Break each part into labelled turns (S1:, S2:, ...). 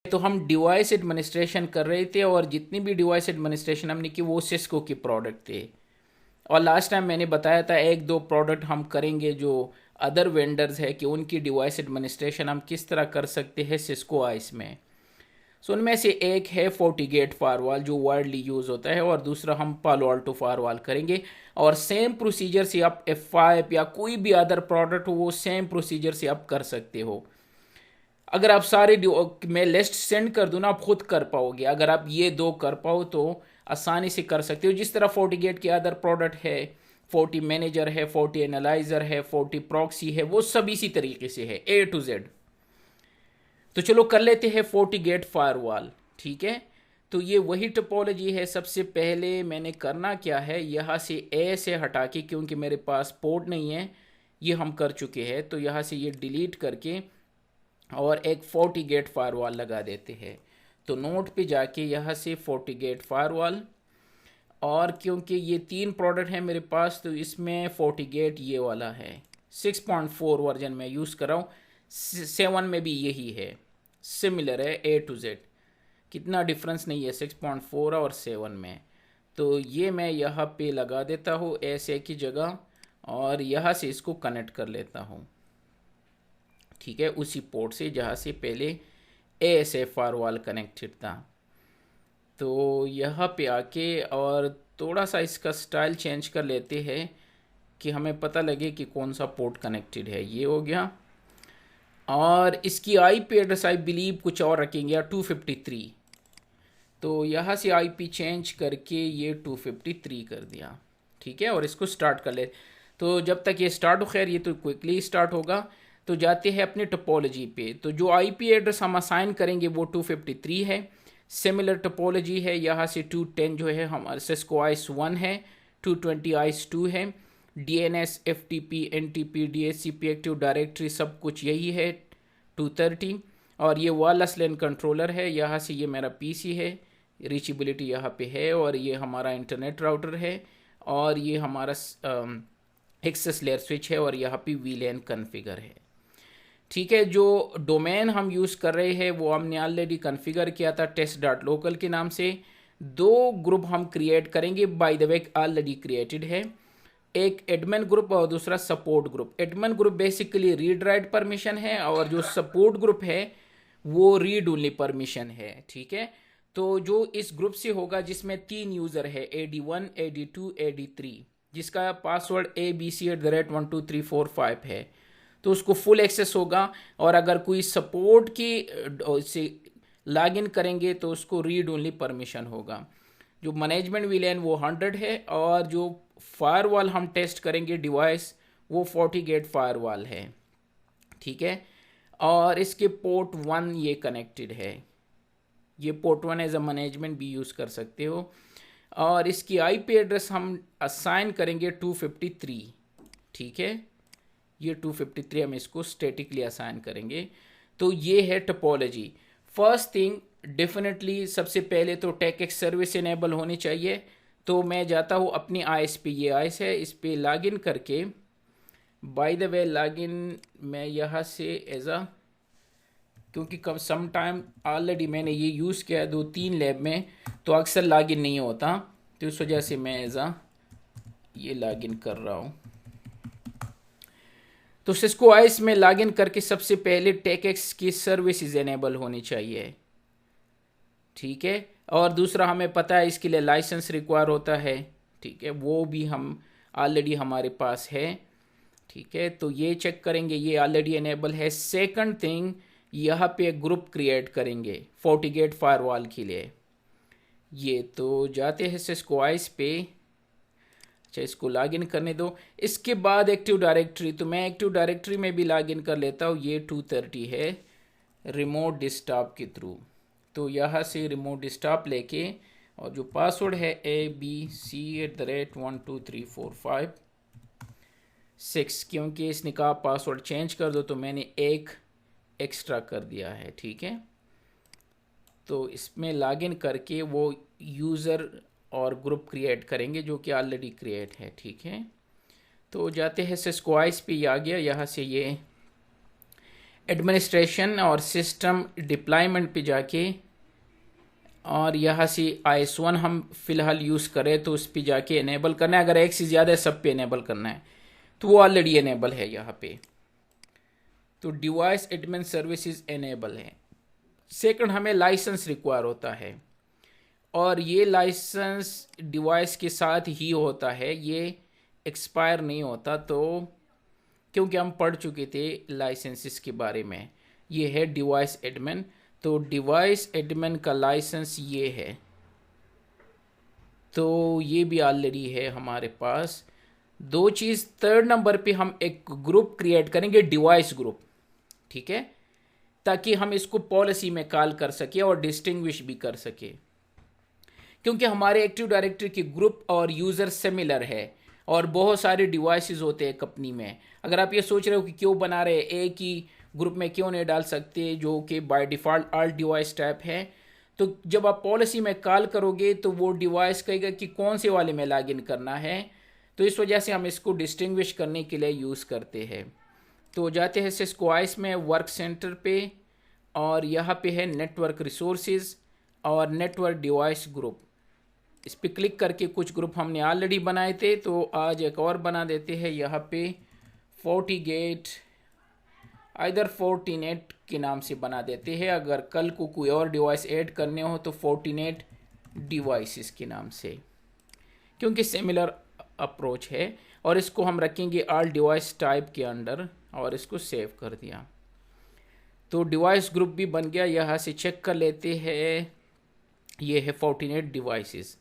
S1: तो हम device administration कर रहे थे और जितनी भी डिवाइस एडमिनिस्ट्रेशन हमने की वो सिस्को के प्रोडक्ट थे। और लास्ट टाइम मैंने बताया था एक दो प्रोडक्ट हम करेंगे जो अदर वेंडर्स है कि उनकी डिवाइस एडमिनिस्ट्रेशन हम किस तरह कर सकते हैं सिस्को आइस में। सो उनमें से एक है फोर्टीगेट फायरवॉल जो वाइडली यूज़ होता है, और दूसरा हम पालो अल्टो फायरवॉल करेंगे। और सेम प्रोसीजर से आप F5 या कोई भी अदर प्रोडक्ट हो वो सेम प्रोसीजर से आप कर सकते हो। अगर आप सारे मैं लिस्ट सेंड कर दूँ ना, आप खुद कर पाओगे। अगर आप ये दो कर पाओ तो आसानी से कर सकते हो। जिस तरह फोर्टीगेट के अदर प्रोडक्ट है, 40 मैनेजर है, 40 एनालाइजर है, 40 प्रॉक्सी है, वो सब इसी तरीके से है A to Z। तो चलो कर लेते हैं फोर्टीगेट फायरवॉल, ठीक है। तो ये वही टोपोलॉजी है। सबसे पहले मैंने करना क्या है, यहाँ से ए से हटा के, क्योंकि मेरे पास पोर्ट नहीं है, ये हम कर चुके हैं, तो यहाँ से ये डिलीट करके और एक फोर्टीगेट फायरवॉल लगा देते हैं। तो नोट पे जाके यहाँ से फोर्टीगेट फायरवॉल, और क्योंकि ये 3 प्रोडक्ट हैं मेरे पास तो इसमें फोर्टीगेट ये वाला है 6.4 वर्जन में यूज़ कर रहा हूँ। 7 में भी यही है, सिमिलर है A to Z, कितना डिफरेंस नहीं है 6.4 और 7 में। तो ये मैं यहाँ पे लगा देता हूँ ऐसे की जगह, और यहाँ से इसको कनेक्ट कर लेता हूँ, ठीक है, उसी पोर्ट से जहाँ से पहले ASA फायरवॉल कनेक्टेड था। तो यहाँ पे आके और थोड़ा सा इसका स्टाइल चेंज कर लेते हैं कि हमें पता लगे कि कौन सा पोर्ट कनेक्टेड है। ये हो गया। और इसकी आईपी एड्रेस आई बिलीव कुछ और रखेंगे या 253। तो यहाँ से आईपी चेंज करके ये 253 कर दिया, ठीक है। और इसको स्टार्ट कर ले। तो जब तक ये स्टार्ट हो, खैर ये तो क्विकली स्टार्ट होगा। तो जाते हैं अपने टोपोलॉजी पे। तो जो आईपी एड्रेस हम असाइन करेंगे वो 253 है। सिमिलर टोपोलॉजी है, यहाँ से 210 जो है हमारा सिस्को आइस 1 है, 220 आइस 2 है, DNS FTP NTP DHCP active directory सब कुछ यही है 230। और ये वायरलेस लैन कंट्रोलर है, यहाँ से ये मेरा पीसी है, रीचेबिलिटी यहाँ पे है, और ये हमारा इंटरनेट राउटर है, और ये हमारा एक्सेस लेयर स्विच है, और यहाँ पे वीलैन कॉन्फ़िगर है, ठीक है। जो डोमेन हम यूज़ कर रहे हैं वो हमने ऑलरेडी कॉन्फ़िगर किया था test.local के नाम से। 2 ग्रुप हम क्रिएट करेंगे, by the way already created है, एक एडमिन ग्रुप और दूसरा support group. Admin group basically read write permission है, और जो सपोर्ट ग्रुप है वो रीड ओनली परमिशन है, ठीक है। तो जो इस ग्रुप से होगा जिसमें 3 यूज़र है, AD1 AD2 AD3, जिसका पासवर्ड ABC@123445 है, तो उसको फुल एक्सेस होगा। और अगर कोई सपोर्ट की से लॉगिन करेंगे तो उसको रीड ओनली परमिशन होगा। जो मैनेजमेंट विलेन वो 100 है, और जो फायरवॉल हम टेस्ट करेंगे डिवाइस वो फोर्टीगेट फायरवॉल है, ठीक है। और इसके पोर्ट 1 ये कनेक्टेड है, ये पोर्ट 1 एज अ मैनेजमेंट भी यूज़ कर सकते हो। और इसकी आईपी एड्रेस हम असाइन करेंगे 253, ठीक है। ये 253 हम इसको स्टैटिकली असाइन करेंगे। तो ये है टोपोलॉजी। फर्स्ट थिंग डेफिनेटली सबसे पहले तो टेकएक्स सर्विस इनेबल होनी चाहिए। तो मैं जाता हूँ अपनी आईएसपी, ये आईएस है, इस पर लॉगिन करके, बाय द वे लॉगिन मैं यहाँ से एज अ, क्योंकि कब सम टाइम ऑलरेडी मैंने ये यूज़ किया है 2-3 लैब में, तो अक्सर लॉगिन नहीं होता, तो इस वजह से मैं एज अ ये लॉगिन कर रहा हूँ। तो सिस्को आइस में लॉगिन करके सबसे पहले टेकएक्स की सर्विसेज इनेबल होनी चाहिए, ठीक है। और दूसरा हमें पता है इसके लिए लाइसेंस रिक्वायर होता है, ठीक है, वो भी हम ऑलरेडी हमारे पास है, ठीक है। तो ये चेक करेंगे, ये ऑलरेडी इनेबल है। सेकंड थिंग, यहाँ पे एक ग्रुप क्रिएट करेंगे फोर्टीगेट फायरवॉल के लिए। ये तो जाते हैं सिस्को आइस पे, अच्छा इसको लॉगिन करने दो। इसके बाद एक्टिव डायरेक्टरी, तो मैं एक्टिव डायरेक्टरी में भी लॉगिन कर लेता हूँ। ये 230 है रिमोट डेस्कटॉप के थ्रू। तो यहाँ से रिमोट डेस्कटॉप लेके, और जो पासवर्ड है ABC@12345 क्योंकि इसने कहा पासवर्ड चेंज कर दो, तो मैंने एक एक्स्ट्रा कर दिया है, ठीक है। तो इसमें लॉगिन करके वो यूज़र और ग्रुप क्रिएट करेंगे जो कि ऑलरेडी क्रिएट है, ठीक है। तो जाते हैं सिस्को आइस पे, आ गया। यहाँ से ये एडमिनिस्ट्रेशन और सिस्टम डिप्लॉयमेंट पे जाके, और यहाँ से IS1 हम फिलहाल यूज़ करें तो उस पर जाके इनेबल करना है। अगर एक से ज़्यादा सब पे इनेबल करना है तो वो ऑलरेडी इनेबल है यहाँ पे, तो डिवाइस एडमिन सर्विसेज इनेबल है। सेकंड, हमें लाइसेंस रिक्वायर होता है, और ये लाइसेंस डिवाइस के साथ ही होता है, ये एक्सपायर नहीं होता। तो क्योंकि हम पढ़ चुके थे लाइसेंसेस के बारे में, ये है डिवाइस एडमिन। तो डिवाइस एडमिन का लाइसेंस ये है, तो ये भी ऑलरेडी है हमारे पास। दो चीज़, थर्ड नंबर पे हम एक ग्रुप क्रिएट करेंगे, डिवाइस ग्रुप, ठीक है, ताकि हम इसको पॉलिसी में कॉल कर सके और डिस्टिंग्विश भी कर सके, क्योंकि हमारे एक्टिव डायरेक्टरी की ग्रुप और यूज़र सिमिलर है और बहुत सारे डिवाइसेस होते हैं कंपनी में। अगर आप ये सोच रहे हो कि क्यों बना रहे, एक ही ग्रुप में क्यों नहीं डाल सकते जो कि by default all device type है, तो जब आप पॉलिसी में कॉल करोगे तो वो डिवाइस कहेगा कि कौन से वाले में लॉगिन करना है। तो इस वजह से हम इसको डिस्टिंग्विश करने के लिए यूज़ करते हैं। तो जाते हैं सिस्को आइस में वर्क सेंटर पे, और यहाँ पे है नेटवर्क रिसोर्सेज और नेटवर्क डिवाइस ग्रुप। इस पर क्लिक करके कुछ ग्रुप हमने ऑलरेडी बनाए थे, तो आज एक और बना देते हैं। यहाँ पे FortiGate इधर Fortinet के नाम से बना देते हैं। अगर कल को कोई और डिवाइस ऐड करने हो तो Fortinet डिवाइसेस के नाम से, क्योंकि सिमिलर अप्रोच है। और इसको हम रखेंगे ऑल डिवाइस टाइप के अंडर, और इसको सेव कर दिया। तो डिवाइस ग्रुप भी बन गया। यहाँ से चेक कर लेते हैं, ये है Fortinet डिवाइसेस।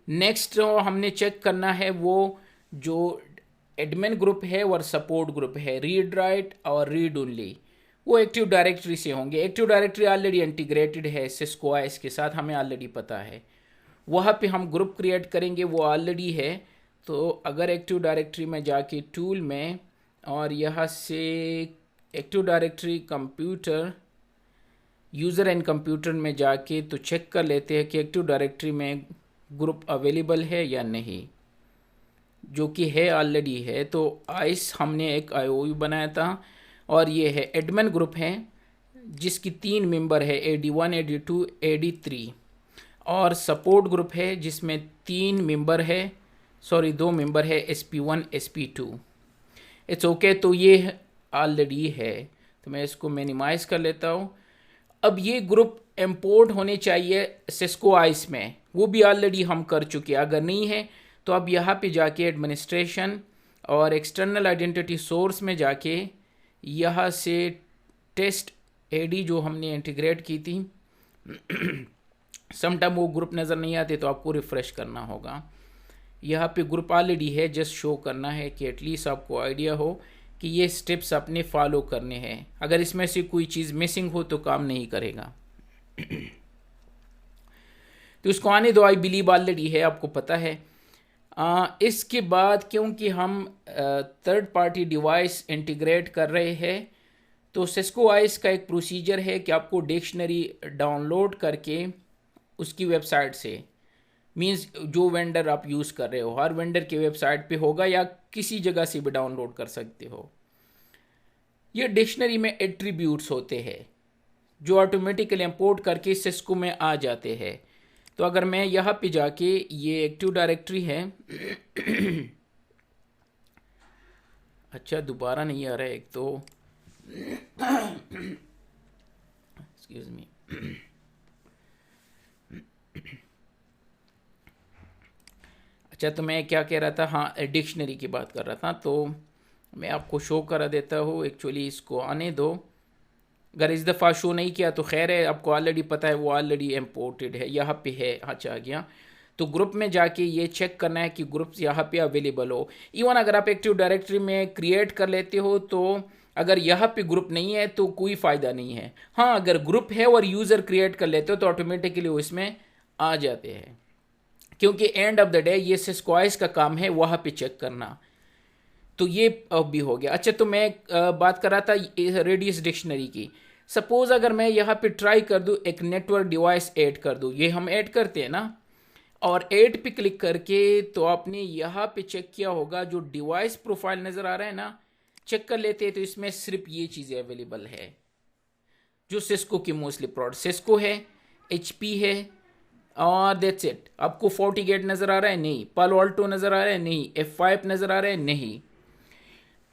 S1: नेक्स्ट हमने चेक करना है वो जो एडमिन ग्रुप है और सपोर्ट ग्रुप है, रीड राइट और रीड ओनली, वो एक्टिव डायरेक्टरी से होंगे। एक्टिव डायरेक्टरी ऑलरेडी इंटीग्रेटेड है सिस्को आइस के साथ, हमें ऑलरेडी पता है। वहाँ पे हम ग्रुप क्रिएट करेंगे, वो ऑलरेडी है। तो अगर एक्टिव डायरेक्टरी में जाके टूल में, और यहाँ से active directory computer, user and computer में जाके तो चेक कर लेते हैं कि एक्टिव डायरेक्टरी में ग्रुप अवेलेबल है या नहीं, जो कि है, ऑलरेडी है। तो आइस हमने एक IOU बनाया था, और ये है एडमिन ग्रुप है जिसकी 3 मेंबर है, AD1 AD2 AD3, और सपोर्ट ग्रुप है जिसमें 3 मेंबर है, 2 मेंबर है, SP1 SP2। इट्स ओके, तो ये ऑलरेडी है। तो मैं इसको मिनिमाइज कर लेता हूँ। अब ये ग्रुप इंपोर्ट होने चाहिए सिस्को आइस में, वो भी ऑलरेडी हम कर चुके हैं। अगर नहीं है तो अब यहाँ पे जाके एडमिनिस्ट्रेशन और एक्सटर्नल आइडेंटिटी सोर्स में जाके यहाँ से टेस्ट AD जो हमने इंटीग्रेट की थी, समटाइम वो ग्रुप नज़र नहीं आते तो आपको रिफ़्रेश करना होगा। यहाँ पे ग्रुप ऑलरेडी है, जस्ट शो करना है कि एटलीस्ट आपको आइडिया हो कि ये स्टेप्स अपने फॉलो करने हैं। अगर इसमें से कोई चीज़ मिसिंग हो तो काम नहीं करेगा। तो उसको आने दो, आई बिलीव ऑलरेडी है, आपको पता है। इसके बाद क्योंकि हम थर्ड पार्टी डिवाइस इंटीग्रेट कर रहे हैं, तो सिस्को आइस का एक प्रोसीजर है कि आपको डिक्शनरी डाउनलोड करके उसकी वेबसाइट से, मींस जो वेंडर आप यूज़ कर रहे हो, हर वेंडर की वेबसाइट पे होगा या किसी जगह से भी डाउनलोड कर सकते हो। ये डिक्शनरी में एट्रीब्यूट्स होते हैं जो ऑटोमेटिकली इंपोर्ट करके सिस्को में आ जाते हैं। तो अगर मैं यहाँ पे जाके, ये एक्टिव डायरेक्टरी है अच्छा दोबारा नहीं आ रहा है एक तो, एक्सक्यूज मी। अच्छा, तो मैं क्या कह रहा था, हाँ डिक्शनरी की बात कर रहा था। तो मैं आपको शो करा देता हूँ, एक्चुअली इसको आने दो। अगर इस दफ़ा शो नहीं किया तो खैर है, आपको ऑलरेडी पता है, वो ऑलरेडी इम्पोर्टेड है, यहाँ पे है। अच्छा, आ गया। तो ग्रुप में जाके ये चेक करना है कि ग्रुप्स यहाँ पे अवेलेबल हो। इवन अगर आप एक्टिव डायरेक्टरी में क्रिएट कर लेते हो तो अगर यहाँ पे ग्रुप नहीं है तो कोई फ़ायदा नहीं है। हाँ, अगर ग्रुप है और यूज़र क्रिएट कर लेते हो तो ऑटोमेटिकली वो इसमें आ जाते हैं, क्योंकि एंड ऑफ द डे ये सिस्को आइस का काम है वहाँ पे चेक करना। तो ये भी हो गया। अच्छा, तो मैं बात कर रहा था रेडियस डिक्शनरी की। सपोज अगर मैं यहाँ पे ट्राई कर दूँ, एक नेटवर्क डिवाइस ऐड कर दूँ, ये हम ऐड करते हैं ना, और ऐड पे क्लिक करके तो आपने यहाँ पे चेक किया होगा जो डिवाइस प्रोफाइल नज़र आ रहा है ना, चेक कर लेते हैं तो इसमें सिर्फ ये चीज़ें अवेलेबल है जो सिस्को की मोस्टली प्रोडक्ट, सिस्को है, HP है, और दैट्स इट। आपको FortiGate नज़र आ रहा है? नहीं। पालो अल्टो नज़र आ रहा है? नहीं। F5 नज़र आ रहा है? नहीं।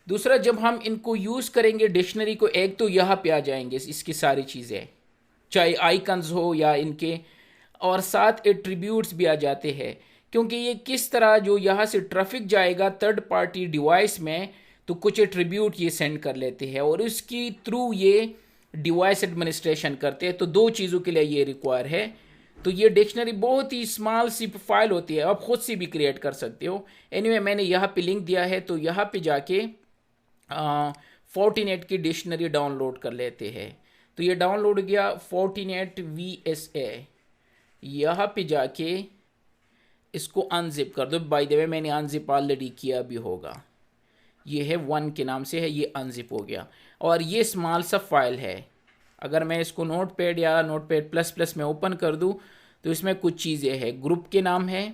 S1: दूसरा, जब हम इनको यूज़ करेंगे डिक्शनरी को, एक तो यहाँ पे आ जाएंगे इसकी सारी चीज़ें, चाहे आइकन्स हो या इनके, और साथ एट्रीब्यूट्स भी आ जाते हैं, क्योंकि ये किस तरह जो यहाँ से ट्रैफिक जाएगा थर्ड पार्टी डिवाइस में, तो कुछ एट्रीब्यूट ये सेंड कर लेते हैं और उसकी थ्रू ये डिवाइस एडमिनिस्ट्रेशन करते हैं। तो दो चीज़ों के लिए ये रिक्वायर है। तो ये डिक्शनरी बहुत ही स्मॉल सी फाइल होती है, आप खुद से भी क्रिएट कर सकते हो। एनीवे मैंने यहाँ पे लिंक दिया है, तो यहाँ पे जाके फोर्टीनेट की डिक्शनरी डाउनलोड कर लेते हैं। तो ये डाउनलोड गया फोर्टीनेट VSA। यहाँ पे जाके इसको अनजिप कर दो। बाय द वे मैंने अनजिप ऑलरेडी किया भी होगा, ये है 1 के नाम से है, ये अनजिप हो गया। और ये स्मॉल सा फाइल है। अगर मैं इसको नोटपैड या नोटपैड प्लस प्लस में ओपन कर दूं तो इसमें कुछ चीज़ें हैं, ग्रुप के नाम है,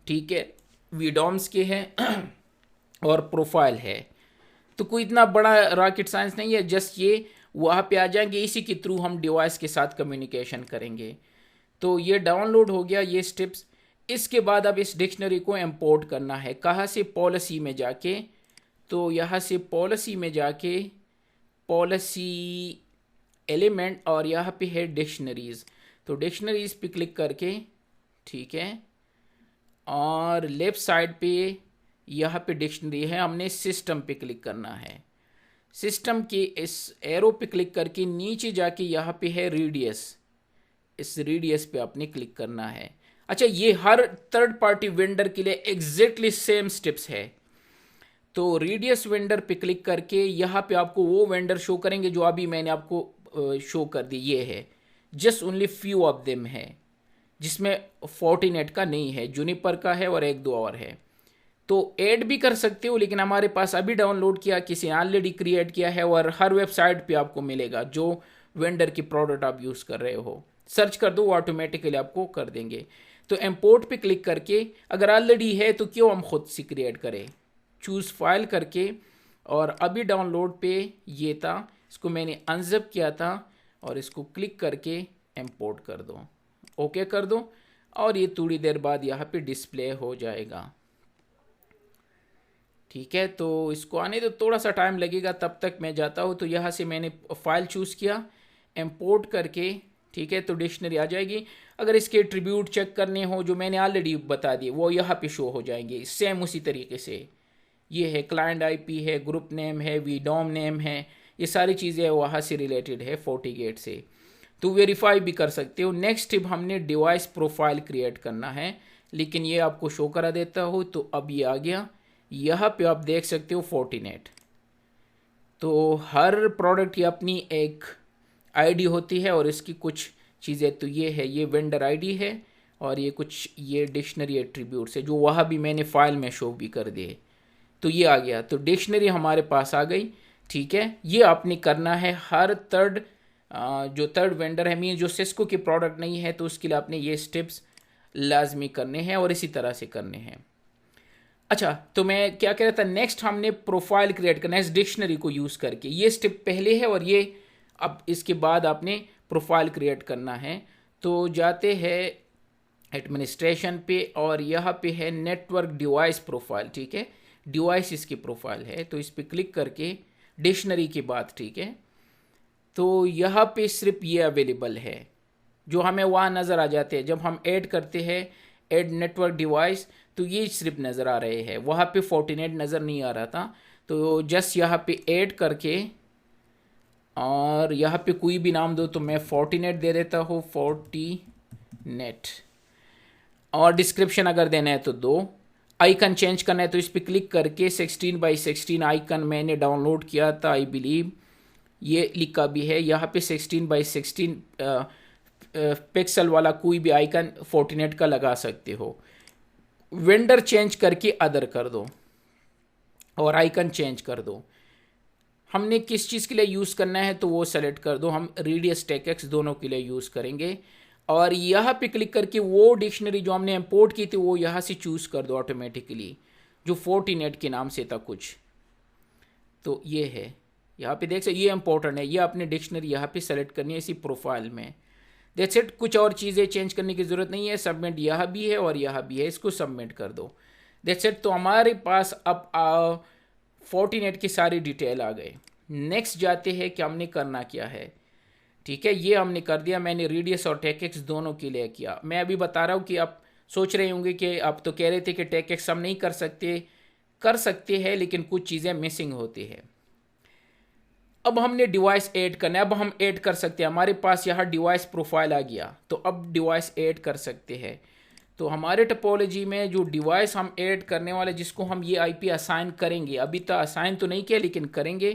S1: ठीक है, वीडोम्स के हैं और प्रोफाइल है। तो कोई इतना बड़ा रॉकेट साइंस नहीं है, जस्ट ये वहाँ पे आ जाएंगे, इसी के थ्रू हम डिवाइस के साथ कम्युनिकेशन करेंगे। तो ये डाउनलोड हो गया, ये स्टेप्स। इसके बाद अब इस डिक्शनरी को इंपोर्ट करना है। कहाँ से? पॉलिसी में जाके। तो यहाँ से पॉलिसी में जाके पॉलिसी एलिमेंट, और यहाँ पे है डिक्शनरीज। तो डिक्शनरीज पे क्लिक करके, ठीक है, और लेफ्ट साइड पे यहाँ पे डिक्शनरी है, हमने सिस्टम पे क्लिक करना है। सिस्टम के इस एरो पे क्लिक करके नीचे जाके यहाँ पे है रेडियस, इस रेडियस पे आपने क्लिक करना है। अच्छा, ये हर थर्ड पार्टी वेंडर के लिए एग्जैक्टली सेम स्टेप्स है। तो रेडियस वेंडर पे क्लिक करके यहाँ पे आपको वो वेंडर शो करेंगे जो अभी मैंने आपको शो कर दी। ये है, just only few of them है, जिसमें फोर्टीनेट का नहीं है, जूनिपर का है और एक दो और है। तो ऐड भी कर सकते हो, लेकिन हमारे पास अभी डाउनलोड किया, किसी ऑलरेडी क्रिएट किया है, और हर वेबसाइट पे आपको मिलेगा जो वेंडर की प्रोडक्ट आप यूज़ कर रहे हो। सर्च कर दो, वो ऑटोमेटिकली आपको कर देंगे। तो इंपोर्ट पे क्लिक करके, अगर ऑलरेडी है तो क्यों हम खुद से क्रिएट करें, चूज़ फाइल करके, और अभी डाउनलोड पे ये था, इसको मैंने अनजिप किया था, और इसको क्लिक करके इंपोर्ट कर दो, ओके कर दो, और ये थोड़ी देर बाद यहाँ पे डिस्प्ले हो जाएगा। ठीक है, तो इसको आने तो थोड़ा सा टाइम लगेगा, तब तक मैं जाता हूँ। तो यहाँ से मैंने फाइल चूज़ किया, इंपोर्ट करके, ठीक है, तो डिक्शनरी आ जाएगी। अगर इसके एट्रीब्यूट चेक करने हो जो मैंने ऑलरेडी बता दिए, वो यहाँ पे शो हो जाएंगे सेम उसी तरीके से। ये है क्लाइंट IP है, ग्रुप नेम है, वीडोम नेम है, ये सारी चीज़ें वहाँ से रिलेटेड है FortiGate से। तो वेरीफाई भी कर सकते हो। नेक्स्ट स्टेप हमने डिवाइस प्रोफाइल क्रिएट करना है, लेकिन ये आपको शो करा देता हो। तो अब ये आ गया, यहाँ पे आप देख सकते हो फोर्टीनेट। तो हर प्रोडक्ट की अपनी एक ID होती है, और इसकी कुछ चीज़ें, तो ये है, ये वेंडर ID है, और ये कुछ ये डिक्शनरी एट्रीब्यूट्स है जो वहाँ भी मैंने फाइल में शो भी कर दिए। तो ये आ गया, तो डिक्शनरी हमारे पास आ गई। ठीक है, ये आपने करना है हर जो थर्ड वेंडर है, मीन जो सिस्को की प्रोडक्ट नहीं है, तो उसके लिए आपने ये स्टेप्स लाजमी करने हैं और इसी तरह से करने हैं। अच्छा, तो मैं क्या कह रहा था, नेक्स्ट हमने प्रोफाइल क्रिएट करना है इस डिक्शनरी को यूज़ करके। ये स्टेप पहले है, और ये अब इसके बाद आपने प्रोफाइल क्रिएट करना है। तो जाते हैं एडमिनिस्ट्रेशन पे, और यहाँ पे है नेटवर्क डिवाइस प्रोफाइल। ठीक है, डिवाइस इसकी प्रोफाइल है, तो इस पर क्लिक करके डिक्शनरी के बाद, ठीक है, तो यहाँ पे सिर्फ ये अवेलेबल है जो हमें वहाँ नज़र आ जाते हैं। जब हम ऐड करते हैं ऐड नेटवर्क डिवाइस, तो ये सिर्फ नज़र आ रहे हैं, वहाँ पे फोर्टीनेट नज़र नहीं आ रहा था। तो जस्ट यहाँ पे ऐड करके, और यहाँ पे कोई भी नाम दो, तो मैं फोर्टीनेट दे देता हूँ, फोर्टीनेट, और डिस्क्रिप्शन अगर देना है तो दो। आइकन चेंज करना है तो इस पर क्लिक करके 16x16 आइकन मैंने डाउनलोड किया था, आई बिलीव ये लिखा भी है यहाँ पे। 16x16 पिक्सल वाला कोई भी आइकन फोर्टीनेट का लगा सकते हो। वेंडर चेंज करके अदर कर दो, और आइकन चेंज कर दो। हमने किस चीज़ के लिए यूज़ करना है तो वो सेलेक्ट कर दो, हम रेडियस टेक्स दोनों के लिए यूज़ करेंगे। और यहाँ पे क्लिक करके वो डिक्शनरी जो हमने इंपोर्ट की थी वो यहाँ से चूज़ कर दो ऑटोमेटिकली, जो फोर्टीनेट के नाम से था कुछ। तो ये है, यहाँ पे देख सकते, ये इंपॉर्टेंट है, ये अपनी डिक्शनरी यहाँ पे सेलेक्ट करनी है इसी प्रोफाइल में। दैट्स इट, कुछ और चीज़ें चेंज करने की ज़रूरत नहीं है। सबमिट यहाँ भी है और यहाँ भी है, इसको सबमिट कर दो। That's it. तो हमारे पास अब फोर्टिनेट की सारी डिटेल आ गई। नेक्स्ट जाते हैं कि हमने करना क्या है। ठीक है, ये हमने कर दिया, मैंने रेडियस और टेकेक्स दोनों के लिए किया। मैं अभी बता रहा हूँ कि आप सोच रहे होंगे कि आप तो कह रहे थे कि टेकेक्स हम नहीं कर सकते हैं, लेकिन कुछ चीज़ें मिसिंग होती है। अब हमने डिवाइस ऐड करना है, अब हम ऐड कर सकते हैं। हमारे पास यहाँ डिवाइस प्रोफाइल आ गया, तो अब डिवाइस ऐड कर सकते हैं। तो हमारे टोपोलॉजी में जो डिवाइस हम ऐड करने वाले, जिसको हम ये आईपी असाइन करेंगे, अभी तक असाइन तो नहीं किया लेकिन करेंगे,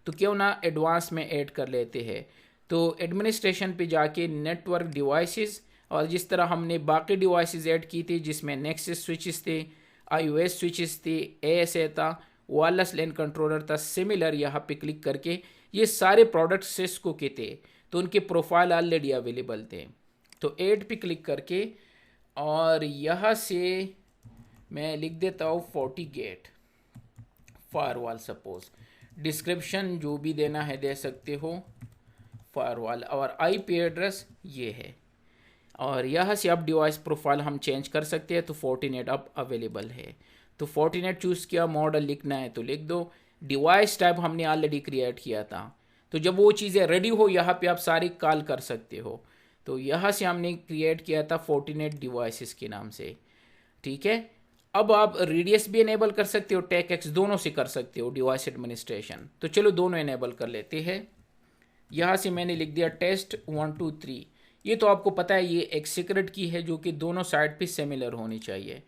S1: तो क्यों ना एडवांस में ऐड कर लेते हैं। तो एडमिनिस्ट्रेशन पे जाके नेटवर्क डिवाइसेस, और जिस तरह हमने बाकी डिवाइसेस ऐड की थी जिसमें नेक्सस स्विचेस थे, आईओएस स्विचेस थे, एएसए था, वायरलेस लैन कंट्रोलर था, सिमिलर यहाँ पे क्लिक करके ये सारे प्रोडक्ट्स सिस्को के थे, तो उनके प्रोफाइल ऑलरेडी अवेलेबल थे। तो ऐड पे क्लिक करके और यहाँ से मैं लिख देता हूँ FortiGate फायरवॉल। सपोज डिस्क्रिप्शन जो भी देना है दे सकते हो, फायरवॉल, और आईपी एड्रेस ये है। और यहाँ से अब डिवाइस प्रोफाइल हम चेंज कर सकते हैं। तो फोर्टिनेट अब अवेलेबल है, तो फोर्टिनेट चूज़ किया, मॉडल लिखना है तो लिख दो। डिवाइस टाइप हमने ऑलरेडी क्रिएट किया था, तो जब वो चीज़ें रेडी हो यहाँ पे आप सारी कॉल कर सकते हो। तो यहाँ से हमने क्रिएट किया था फोर्टिनेट डिवाइसेस के नाम से। ठीक है, अब आप रेडियस भी इनेबल कर सकते हो, टेकेक्स दोनों से कर सकते हो डिवाइस एडमिनिस्ट्रेशन। तो चलो दोनों इनेबल कर लेते हैं। यहाँ से मैंने लिख दिया टेस्ट 1 2 3। ये तो आपको पता है ये एक सीक्रेट की है जो कि दोनों साइड पे सिमिलर होनी चाहिए।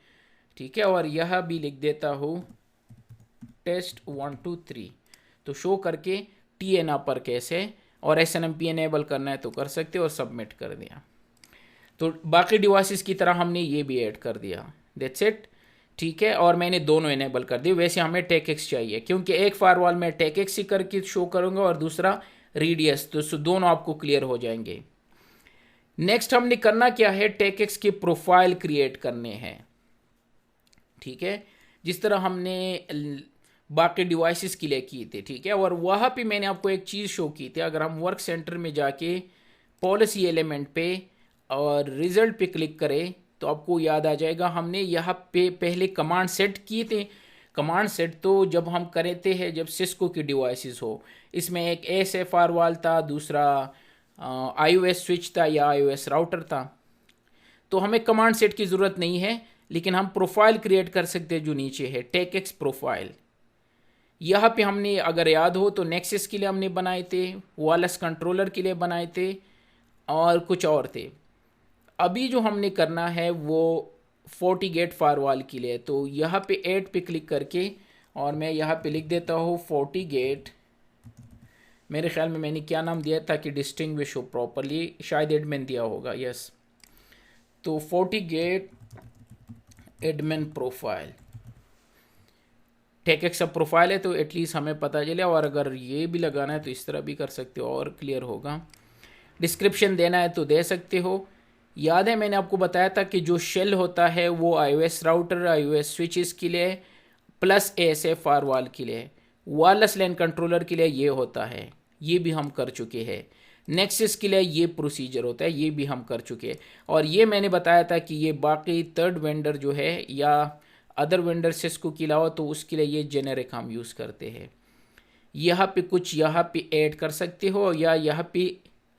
S1: ठीक है, और यह भी लिख देता हूँ टेस्ट 1 2 3। तो शो करके TN अपर केस है, और SNMP इनेबल करना है तो कर सकते हो, और सबमिट कर दिया। तो बाकी डिवाइसेस की तरह हमने ये भी ऐड कर दिया। That's it. ठीक है, और मैंने दोनों इनेबल कर दिए। वैसे हमें टेकेक्स चाहिए, क्योंकि एक फायरवॉल में टेकेक्स ही करके शो करूँगा और दूसरा रेडियस, तो दोनों आपको क्लियर हो जाएंगे। नेक्स्ट हमने करना क्या है, टेकेक्स के प्रोफाइल क्रिएट करने हैं। ठीक है, जिस तरह हमने बाकी डिवाइसेस के लिए की थी। ठीक है, और वहाँ पे मैंने आपको एक चीज़ शो की थी। अगर हम वर्क सेंटर में जाके पॉलिसी एलिमेंट पे और रिजल्ट पे क्लिक करें तो आपको याद आ जाएगा हमने यहाँ पे पहले कमांड सेट किए थे। कमांड सेट तो जब हम करते हैं जब सिस्को की डिवाइसेस हो, इसमें एक ASA फायरवॉल था, दूसरा iOS स्विच था या iOS राउटर था। तो हमें कमांड सेट की ज़रूरत नहीं है, लेकिन हम प्रोफाइल क्रिएट कर सकते हैं जो नीचे है, टेकेक्स प्रोफाइल। यहाँ पे हमने अगर याद हो तो नेक्सस के लिए हमने बनाए थे, वायरलेस कंट्रोलर के लिए बनाए थे, और कुछ और थे। अभी जो हमने करना है वो FortiGate फायरवॉल के लिए। तो यहाँ पे ऐड पे क्लिक करके, और मैं यहाँ पे लिख देता हूँ FortiGate। मेरे ख्याल में मैंने क्या नाम दिया था कि डिस्टिंग्विश हो प्रॉपरली, शायद एडमिन दिया होगा, यस। तो FortiGate एडमिन प्रोफाइल, टेकेक्स सब प्रोफाइल है तो एटलीस्ट हमें पता चले। और अगर ये भी लगाना है तो इस तरह भी कर सकते हो और क्लियर होगा। डिस्क्रिप्शन देना है तो दे सकते हो। याद है मैंने आपको बताया था कि जो शेल होता है वो iOS राउटर, iOS स्विचेस के लिए, प्लस ASA फायरवॉल के लिए, वायरलेस लैन कंट्रोलर के लिए ये होता है। ये भी हम कर चुके हैं। नेक्सस के लिए ये प्रोसीजर होता है, ये भी हम कर चुके हैं। और ये मैंने बताया था कि ये बाकी थर्ड वेंडर जो है या अदर वेंडर सिस्को के अलावा, तो उसके लिए ये जेनेरिक हम यूज़ करते हैं। यहाँ पे कुछ यहाँ पे ऐड कर सकते हो या यहाँ पे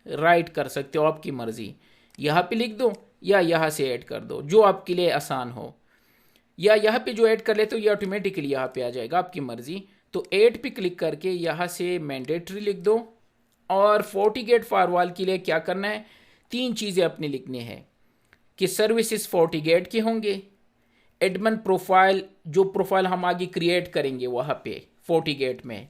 S1: राइट कर सकते हो, आपकी मर्ज़ी। यहाँ पे लिख दो या यहाँ से ऐड कर दो, जो आपके लिए आसान हो। या यहाँ पे जो ऐड कर लेते हो ये ऑटोमेटिकली यहाँ पे आ जाएगा, आपकी मर्ज़ी। तो ऐड पे क्लिक करके यहाँ से मैंडेटरी लिख दो। और FortiGate फायरवॉल के लिए क्या करना है, 3 चीज़ें अपने लिखनी है कि सर्विसेज FortiGate के होंगे, एडमिन प्रोफाइल, जो प्रोफाइल हम आगे क्रिएट करेंगे वहाँ पे FortiGate में,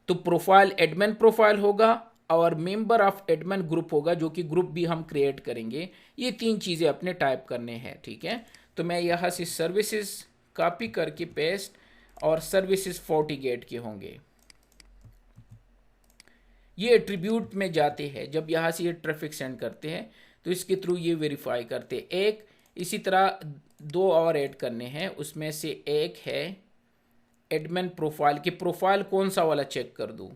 S1: तो प्रोफाइल एडमिन प्रोफाइल होगा, और मेंबर ऑफ एडमिन ग्रुप होगा, जो कि ग्रुप भी हम क्रिएट करेंगे। ये 3 चीज़ें अपने टाइप करने हैं। ठीक है, तो मैं यहाँ से सर्विसेज कॉपी करके पेस्ट, और सर्विसेज FortiGate के होंगे। ये एट्रीब्यूट में जाते हैं, जब यहाँ से ये ट्रैफिक सेंड करते हैं तो इसके थ्रू ये वेरीफाई करते हैं। एक इसी तरह 2 और ऐड करने हैं, उसमें से एक है एडमिन प्रोफाइल की प्रोफाइल कौन सा वाला चेक कर दूं।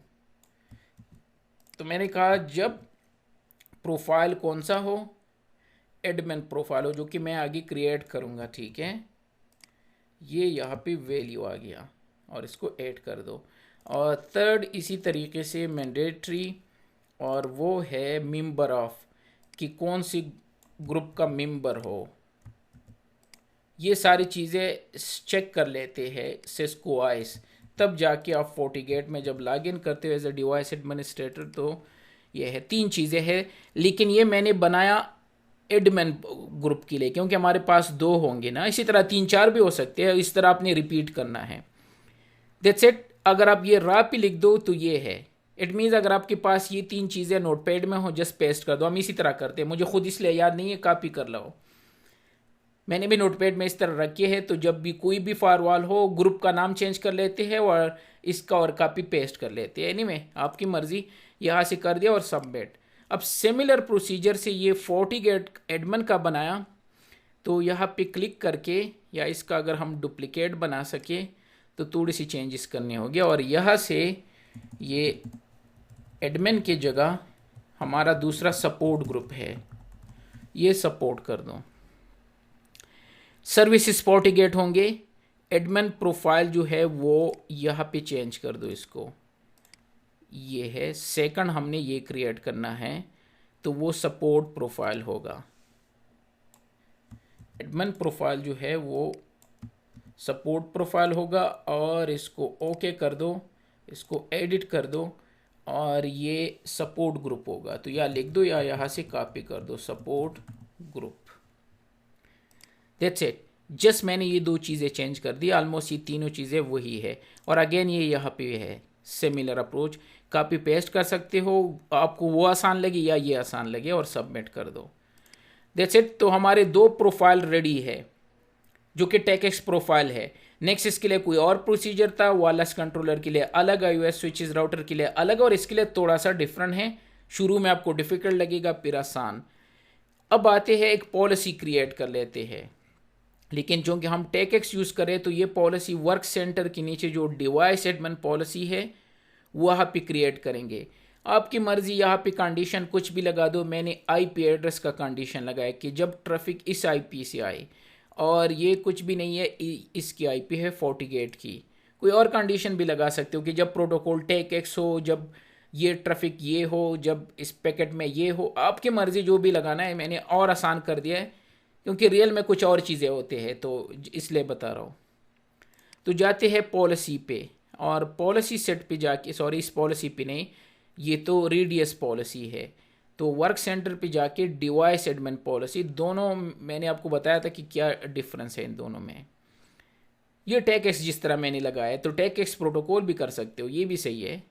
S1: तो मैंने कहा जब प्रोफाइल कौन सा हो, एडमिन प्रोफाइल हो, जो कि मैं आगे क्रिएट करूंगा। ठीक है, ये यहाँ पे वैल्यू आ गया और इसको ऐड कर दो। और थर्ड इसी तरीके से मैंडेटरी, और वो है मेंबर ऑफ, कि कौन सी ग्रुप का मेंबर हो। ये सारी चीज़ें चेक कर लेते हैं सिस्को आइस, तब जाके आप फोर्टीगेट में जब लॉगिन करते हो एज अ डिवाइस एडमिनिस्ट्रेटर। तो ये है 3 चीज़ें हैं, लेकिन ये मैंने बनाया एडमिन ग्रुप के लिए, क्योंकि हमारे पास 2 होंगे ना, इसी तरह 3-4 भी हो सकते हैं, इस तरह आपने रिपीट करना है। That's it. अगर आप ये रा पे लिख दो तो ये है। इट मीन्स अगर आपके पास ये 3 चीज़ें नोटपैड में हो, जस्ट पेस्ट कर दो। हम इसी तरह करते हैं, मुझे खुद इसलिए याद नहीं है, कॉपी कर लो। मैंने भी नोटपैड में इस तरह रखे है, तो जब भी कोई भी फायरवॉल हो, ग्रुप का नाम चेंज कर लेते हैं और इसका और कॉपी पेस्ट कर लेते हैं। एनीवे आपकी मर्जी, यहाँ से कर दिया और सबमिट। अब सिमिलर प्रोसीजर से ये फोर्टीगेट एडमिन का बनाया, तो यहाँ पे क्लिक करके, या इसका अगर हम डुप्लीकेट बना सके तो थोड़ी सी चेंजेस करनी होगी, और यहाँ से ये एडमिन की जगह हमारा दूसरा सपोर्ट ग्रुप है, ये सपोर्ट कर दो। सर्विसेज फोर्टीगेट होंगे। एडमिन प्रोफाइल जो है वो यहाँ पे चेंज कर दो इसको, ये है सेकंड हमने ये क्रिएट करना है, तो वो सपोर्ट प्रोफाइल होगा। एडमिन प्रोफाइल जो है वो सपोर्ट प्रोफाइल होगा, और इसको ओके कर दो, इसको एडिट कर दो, और ये सपोर्ट ग्रुप होगा। तो या लिख दो या यहाँ से कॉपी कर दो, support group. That's it. Just मैंने ये 2 चीज़ें चेंज कर दी, ऑलमोस्ट ये तीनों चीज़ें वही है। और अगेन ये यहाँ पे है सिमिलर अप्रोच, कॉपी पेस्ट कर सकते हो, आपको वो आसान लगे या ये आसान लगे, और सबमिट कर दो। That's it. तो हमारे 2 प्रोफाइल रेडी है, जो कि टेक्स्ट प्रोफाइल है। नेक्स्ट इसके लिए कोई और प्रोसीजर था, वायरलेस कंट्रोलर के लिए अलग, iOS स्विचेस राउटर के लिए अलग, और इसके लिए थोड़ा सा डिफरेंट है। शुरू में आपको डिफिकल्ट लगेगा, फिर आसान। अब आते हैं एक पॉलिसी क्रिएट कर लेते हैं, लेकिन चूंकि हम टेक्स्ट यूज़ करें तो ये पॉलिसी वर्क सेंटर के नीचे जो डिवाइस एडमिन पॉलिसी है वहाँ पे क्रिएट करेंगे। आपकी मर्ज़ी, यहाँ पे कंडीशन कुछ भी लगा दो। मैंने आईपी एड्रेस का कंडीशन लगाया कि जब ट्रैफिक इस आईपी से आए, और ये कुछ भी नहीं है, इसकी आईपी है फोर्टीगेट की। कोई और कंडीशन भी लगा सकते हो कि जब प्रोटोकॉल टेक्स हो, जब ये ट्रैफिक ये हो, जब इस पैकेट में ये हो, आपकी मर्ज़ी जो भी लगाना है। मैंने और आसान कर दिया है, क्योंकि रियल में कुछ और चीज़ें होते हैं, तो इसलिए बता रहा हूँ। तो जाते हैं पॉलिसी पे, और पॉलिसी सेट पे जाके, सॉरी इस पॉलिसी पे नहीं, ये तो रेडियस पॉलिसी है। तो वर्क सेंटर पे जाके डिवाइस एडमिन पॉलिसी, दोनों मैंने आपको बताया था कि क्या डिफरेंस है इन दोनों में। ये टेक्स्ट जिस तरह मैंने लगाया, तो टेक्स्ट प्रोटोकॉल भी कर सकते हो, ये भी सही है।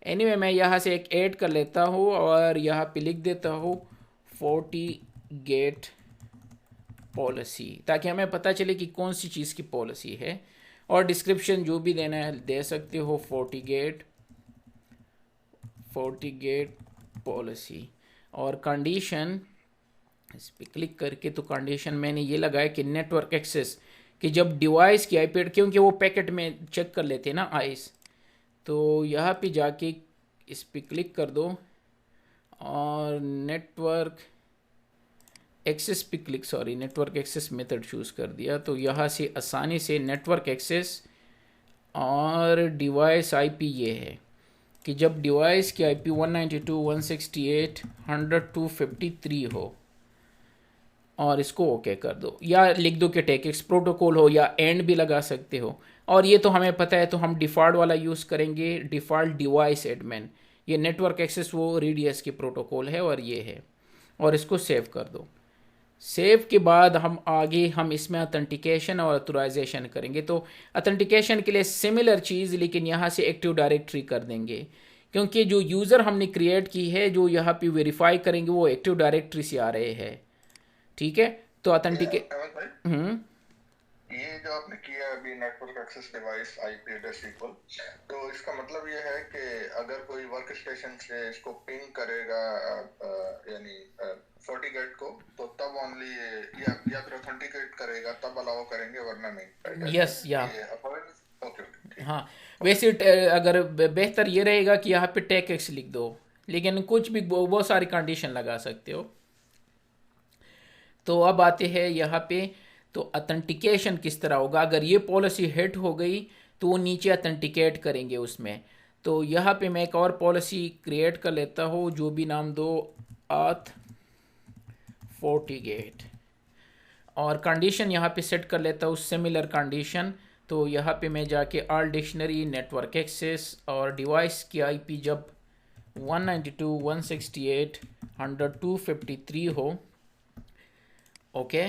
S1: एनीवे मैं यहाँ से एक ऐड कर लेता हूँ और यहाँ पे लिख देता हूँ फोर्टीगेट पॉलिसी, ताकि हमें पता चले कि कौन सी चीज़ की पॉलिसी है। और डिस्क्रिप्शन जो भी देना है दे सकते हो, फोर्टीगेट पॉलिसी। और कंडीशन, इस पर क्लिक करके, तो कंडीशन मैंने ये लगाया कि नेटवर्क एक्सेस, कि जब डिवाइस की आईपी, क्योंकि वो पैकेट में चेक कर लेते हैं ना आइस, तो यहाँ पे जाके इस पर क्लिक कर दो और नेटवर्क एक्सेस पे click, sorry network access method choose कर दिया। तो यहाँ से आसानी से नेटवर्क एक्सेस और डिवाइस आईपी ये है कि जब डिवाइस की आईपी 192.168.100.253 हो, और इसको ओके कर दो, या लिख दो कि टेक्स्ट प्रोटोकॉल हो, या एंड भी लगा सकते हो। और ये तो हमें पता है, तो हम डिफ़ॉल्ट वाला यूज़ करेंगे, डिफ़ॉल्ट डिवाइस एडमिन। ये नेटवर्क एक्सेस वो रेडियस की प्रोटोकॉल है, और ये है। और इसको सेव कर दो। सेव के बाद हम इसमें ऑथेंटिकेशन और ऑथराइजेशन करेंगे। तो ऑथेंटिकेशन के लिए सिमिलर चीज़, लेकिन यहाँ से एक्टिव डायरेक्टरी कर देंगे, क्योंकि जो यूज़र हमने क्रिएट की है, जो यहाँ पे वेरीफाई करेंगे, वो एक्टिव डायरेक्टरी से आ रहे हैं। ठीक है, तो ऑथेंटिकेट
S2: ये जो आपने किया अभी network access device IP address equal, तो इसका मतलब ये है कि अगर कोई वर्क स्टेशन से इसको पिंग करेगा यानी फोर्टीगेट को, तो तब ओनली या फिर ऑथेंटिकेट करेगा तब अलाउ करेंगे, वरना नहीं।
S1: यस, या
S2: ओके,
S1: हाँ, वैसे अगर बेहतर ये रहेगा कि यहाँ पे टेक एक्स लिख दो, लेकिन कुछ भी बहुत सारी कंडीशन लगा सकते हो। तो अब आते हैं यहाँ पे, तो अथेंटिकेशन किस तरह होगा अगर ये पॉलिसी हिट हो गई, तो वो नीचे अथेंटिकेट करेंगे उसमें। तो यहाँ पे मैं एक और पॉलिसी क्रिएट कर लेता हूँ, जो भी नाम दो, आथ फोर्टिगेट, और कंडीशन यहाँ पे सेट कर लेता हूँ सिमिलर कंडीशन। तो यहाँ पे मैं जाके ऑल डिक्शनरी नेटवर्क एक्सेस और डिवाइस की आईपी जब 192.168.100.253 हो, ओके,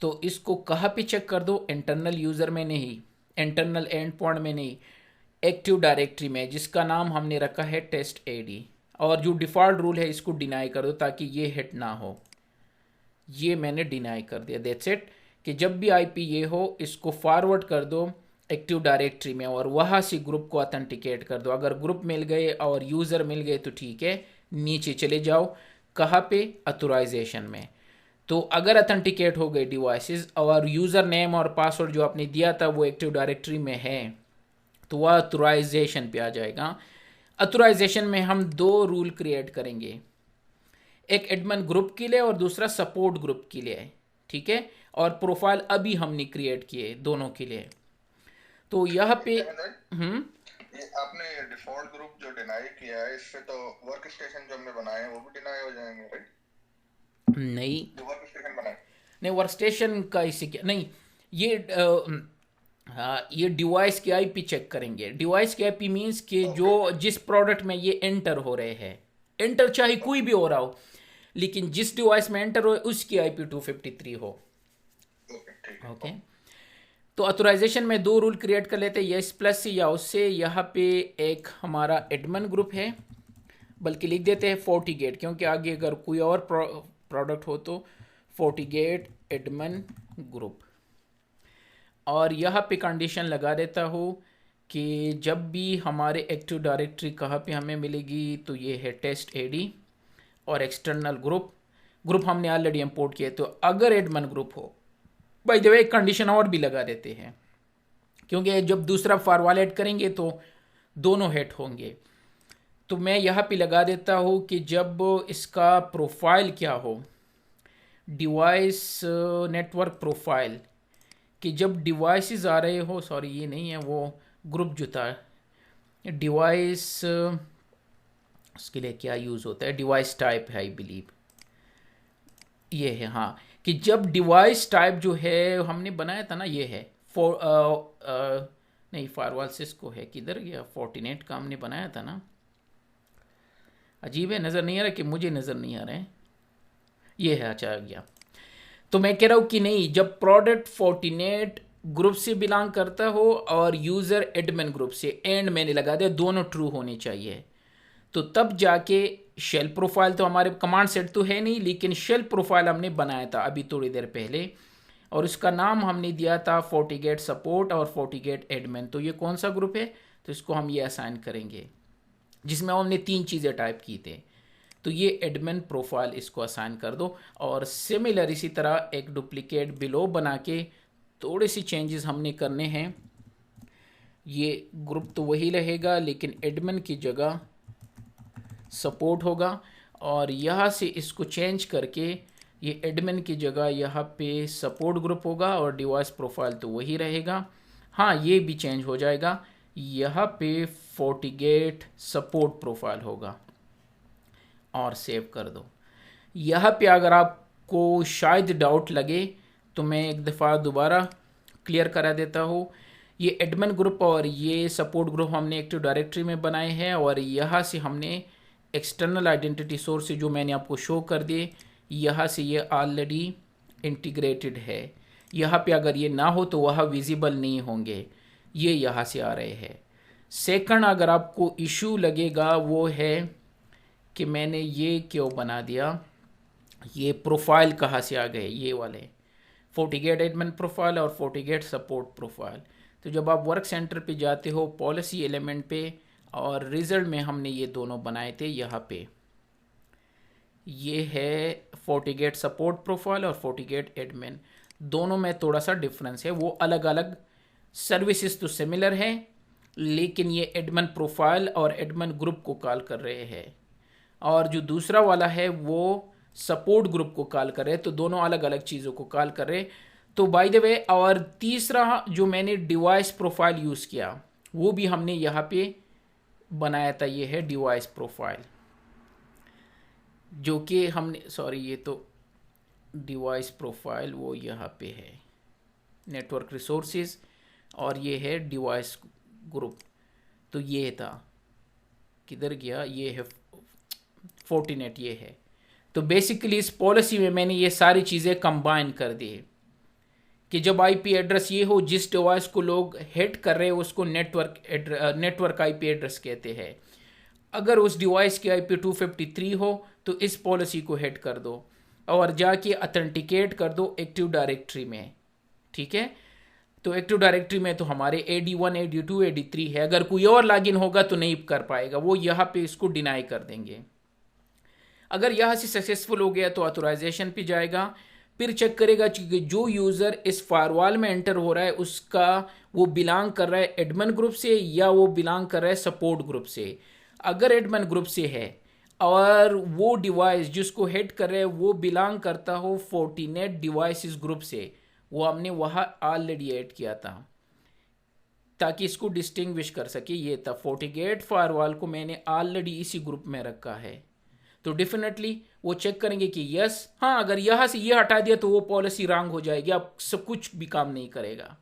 S1: तो इसको कहाँ पे चेक कर दो, इंटरनल यूज़र में नहीं, इंटरनल एंड पॉइंट में नहीं, एक्टिव डायरेक्टरी में, जिसका नाम हमने रखा है टेस्ट एडी। और जो डिफ़ॉल्ट रूल है इसको डिनाई कर दो ताकि ये हिट ना हो। ये मैंने डिनाई कर दिया, दैट्स इट। कि जब भी आईपी ये हो, इसको फॉरवर्ड कर दो एक्टिव डायरेक्टरी में और वहाँ से ग्रुप को अथेंटिकेट कर दो। अगर ग्रुप मिल गए और यूज़र मिल गए तो ठीक है, नीचे चले जाओ, कहाँ पे, अथोराइजेशन में। तो अगर अथेंटिकेट हो गए डिवाइसेस और यूज़र नेम और पासवर्ड जो आपने दिया था वो एक्टिव डायरेक्टरी में है, तो वह अथोराइजेशन पे आ जाएगा। अथोराइजेशन में हम दो रूल क्रिएट करेंगे, एक एडमिन ग्रुप के लिए और दूसरा सपोर्ट ग्रुप के लिए, ठीक है। और प्रोफाइल अभी हमने क्रिएट किए दोनों के लिए। तो यहाँ पे
S2: ये आपने डिफॉल्ट ग्रुप जो डिनाई किया है, इससे तो वर्क स्टेशन जो हमने बनाए हैं वो भी डिनाई हो जाएंगे, राइट?
S1: नहीं,
S2: जो वर्क स्टेशन बनाए,
S1: नहीं, वर्क स्टेशन का इसे क्या नहीं, ये हाँ, ये डिवाइस की आईपी चेक करेंगे। डिवाइस की आईपी मीन्स कि जो जिस प्रोडक्ट में ये एंटर हो रहे हैं, एंटर चाहे कोई भी हो रहा हो, लेकिन जिस डिवाइस में एंटर हो उसकी आईपी 253 हो, ओके। तो ऑथराइजेशन में दो रूल क्रिएट कर लेते हैं, यस प्लस से या उससे। यहाँ पे एक हमारा एडमिन ग्रुप है, बल्कि लिख देते हैं फोर्टिगेट, क्योंकि आगे अगर कोई और प्रोडक्ट हो तो फोर्टिगेट एडमिन ग्रुप। और यहाँ पे कंडीशन लगा देता हूँ कि जब भी हमारे एक्टिव डायरेक्टरी कहाँ पे हमें मिलेगी, तो ये है टेस्ट एडी और एक्सटर्नल ग्रुप हमने ऑलरेडी इंपोर्ट किया। तो अगर एडमिन ग्रुप हो, बाय द वे एक कंडीशन और भी लगा देते हैं, क्योंकि जब दूसरा फारवाल ऐड करेंगे तो दोनों हिट होंगे। तो मैं यहाँ पे लगा देता हूँ कि जब इसका प्रोफाइल क्या हो, डिवाइस नेटवर्क प्रोफाइल, कि जब डिवाइसेस आ रहे हो, सॉरी ये नहीं है, वो ग्रुप जो था डिवाइस, उसके लिए क्या यूज़ होता है, डिवाइस टाइप है आई बिलीव, ये है, हाँ, कि जब डिवाइस टाइप जो है हमने बनाया था ना, ये है नहीं, फायरवॉल सिस्को है, किधर गया, फोर्टिनेट का हमने बनाया था ना, अजीब है, नज़र नहीं आ रहा, कि मुझे नज़र नहीं आ रहा है, ये है, अच्छा आ गया। तो मैं कह रहा हूँ कि नहीं, जब प्रोडक्ट फोर्टिनेट ग्रुप से बिलोंग करता हो और यूज़र एडमिन ग्रुप से, एंड मैंने लगा दिया दोनों ट्रू होने चाहिए, तो तब जाके शेल प्रोफाइल, तो हमारे कमांड सेट तो है नहीं, लेकिन शेल प्रोफाइल हमने बनाया था अभी थोड़ी देर पहले, और उसका नाम हमने दिया था फोर्टिगेट सपोर्ट और फोर्टिगेट एडमिन। तो ये कौन सा ग्रुप है, तो इसको हम ये असाइन करेंगे, जिसमें हमने तीन चीज़ें टाइप की थे। तो ये एडमिन प्रोफाइल इसको असाइन कर दो। और सिमिलर इसी तरह एक डुप्लीकेट बिलो बना के थोड़े सी चेंजेस हमने करने हैं। ये ग्रुप तो वही रहेगा, लेकिन एडमिन की जगह सपोर्ट होगा, और यहाँ से इसको चेंज करके ये एडमिन की जगह यहाँ पे सपोर्ट ग्रुप होगा, और डिवाइस प्रोफाइल तो वही रहेगा। हाँ, ये भी चेंज हो जाएगा, यहाँ पे फोर्टिगेट सपोर्ट प्रोफाइल होगा, और सेव कर दो। यहाँ पे अगर आपको शायद डाउट लगे तो मैं एक दफ़ा दोबारा क्लियर करा देता हूँ। ये एडमिन ग्रुप और ये सपोर्ट ग्रुप हमने एक्टिव डायरेक्टरी में बनाए हैं, और यहाँ से हमने एक्सटर्नल आइडेंटिटी सोर्स जो मैंने आपको शो कर दिए, यहाँ से ये ऑलरेडी इंटीग्रेटेड है। यहाँ पे अगर ये ना हो तो वह विजिबल नहीं होंगे, ये यहाँ से आ रहे हैं। सेकंड, अगर आपको इशू लगेगा वो है कि मैंने ये क्यों बना दिया, ये प्रोफाइल कहाँ से आ गए, ये वाले फोर्टिगेट एडमिन प्रोफाइल और फोर्टिगेट सपोर्ट प्रोफाइल। तो जब आप वर्क सेंटर पे जाते हो पॉलिसी एलिमेंट पे, और रिजल्ट में हमने ये दोनों बनाए थे, यहाँ पे ये है फोर्टिगेट सपोर्ट प्रोफाइल और फोर्टिगेट एडमिन। दोनों में थोड़ा सा डिफरेंस है, वो अलग अलग सर्विसेज तो सिमिलर है, लेकिन ये एडमिन प्रोफाइल और एडमिन ग्रुप को कॉल कर रहे हैं, और जो दूसरा वाला है वो सपोर्ट ग्रुप को कॉल कर रहे हैं। तो दोनों अलग अलग चीज़ों को कॉल कर रहे हैं। तो बाय द वे, और तीसरा जो मैंने डिवाइस प्रोफाइल यूज़ किया वो भी हमने यहाँ पे बनाया था। ये है डिवाइस प्रोफाइल, जो कि हमने, सॉरी, ये तो डिवाइस प्रोफाइल वो यहाँ पे है, नेटवर्क रिसोर्सेज, और ये है डिवाइस ग्रुप। तो ये था, किधर गया, ये है फोर्टिनेट, ये है। तो बेसिकली इस पॉलिसी में मैंने ये सारी चीज़ें कंबाइन कर दी कि जब आईपी एड्रेस ये हो, जिस डिवाइस को लोग हिट कर रहे हैं उसको नेटवर्क आईपी एड्रेस कहते हैं। अगर उस डिवाइस की आईपी 253 हो तो इस पॉलिसी को हिट कर दो और जाके अथेंटिकेट कर दो एक्टिव डायरेक्टरी में, ठीक है। तो एक्टिव डायरेक्टरी में तो हमारे AD1, AD2, AD3 है। अगर कोई और लॉगिन होगा तो नहीं कर पाएगा, वो यहाँ पे इसको डिनाई कर देंगे। अगर यहाँ से सक्सेसफुल हो गया तो ऑथोराइजेशन पे जाएगा, फिर चेक करेगा कि जो यूज़र इस फायरवॉल में एंटर हो रहा है उसका वो बिलोंग कर रहा है एडमिन ग्रुप से या वो बिलोंग कर रहा है सपोर्ट ग्रुप से। अगर एडमिन ग्रुप से है और वो डिवाइस जिसको हेड कर रहे हैं वो बिलोंग करता हो फोर्टिनेट डिवाइसेस ग्रुप से, वो हमने वहाँ ऑलरेडी ऐड किया था ताकि इसको डिस्टिंग्विश कर सके। ये था फोर्टिगेट फायरवॉल को मैंने ऑलरेडी इसी ग्रुप में रखा है। तो डेफिनेटली वो चेक करेंगे कि यस, हाँ, अगर यहाँ से ये हटा दिया तो वो पॉलिसी रॉन्ग हो जाएगी, अब सब कुछ भी काम नहीं करेगा।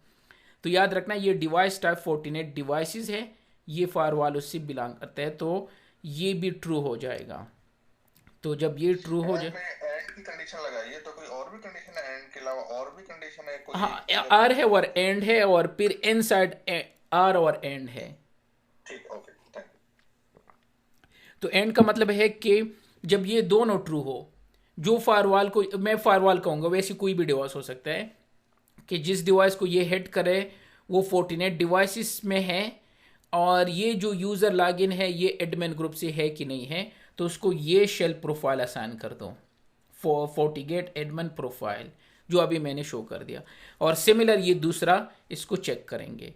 S1: तो याद रखना, ये डिवाइस टाइप फोर्टिनेट डिवाइसेस है, ये फायरवॉल उससे बिलोंग करते हैं, तो ये भी ट्रू हो जाएगा। तो जब ये ट्रू हो जाए,
S2: एंड की कंडीशन लगाइए, तो कोई और भी कंडीशन है एंड के अलावा, और भी कंडीशन है कोई?
S1: हाँ, आर है और एंड है, और फिर इनसाइड आर और एंड है।
S2: ठीक, ओके, थैंक यू।
S1: तो एंड का मतलब है कि जब ये दोनों ट्रू हो, जो फायरवॉल को, मैं फायरवॉल कहूँगा, वैसे कोई भी डिवाइस हो सकता है, कि जिस डिवाइस को ये हिट करे वो फोर्टिनेट डिवाइसेस में है और ये जो यूज़र लॉगिन है ये एडमिन ग्रुप से है कि नहीं है, तो उसको ये शेल प्रोफाइल असाइन कर दो, फोर्टिगेट एडमिन प्रोफाइल, जो अभी मैंने शो कर दिया। और सिमिलर ये दूसरा, इसको चेक करेंगे।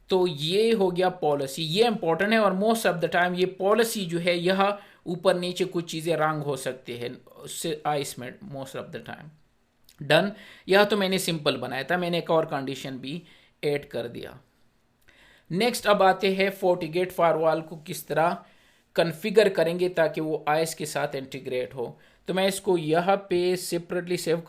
S1: तो ये हो गया पॉलिसी, ये इंपॉर्टेंट है। और मोस्ट ऑफ द टाइम ये पॉलिसी जो है, यह ऊपर नीचे कुछ चीज़ें रॉन्ग हो सकती है उससे इसमें most of the time. Done, यह तो मैंने सिंपल बनाया था, मैंने एक और कंडीशन भी ऐड कर दिया। नेक्स्ट अब आते हैं फोर्टिगेट फायरवॉल को किस तरह कॉन्फ़िगर करेंगे ताकि वो आईएस के साथ इंटीग्रेट हो। तो मैं इसको यहाँ पे सेपरेटली सेव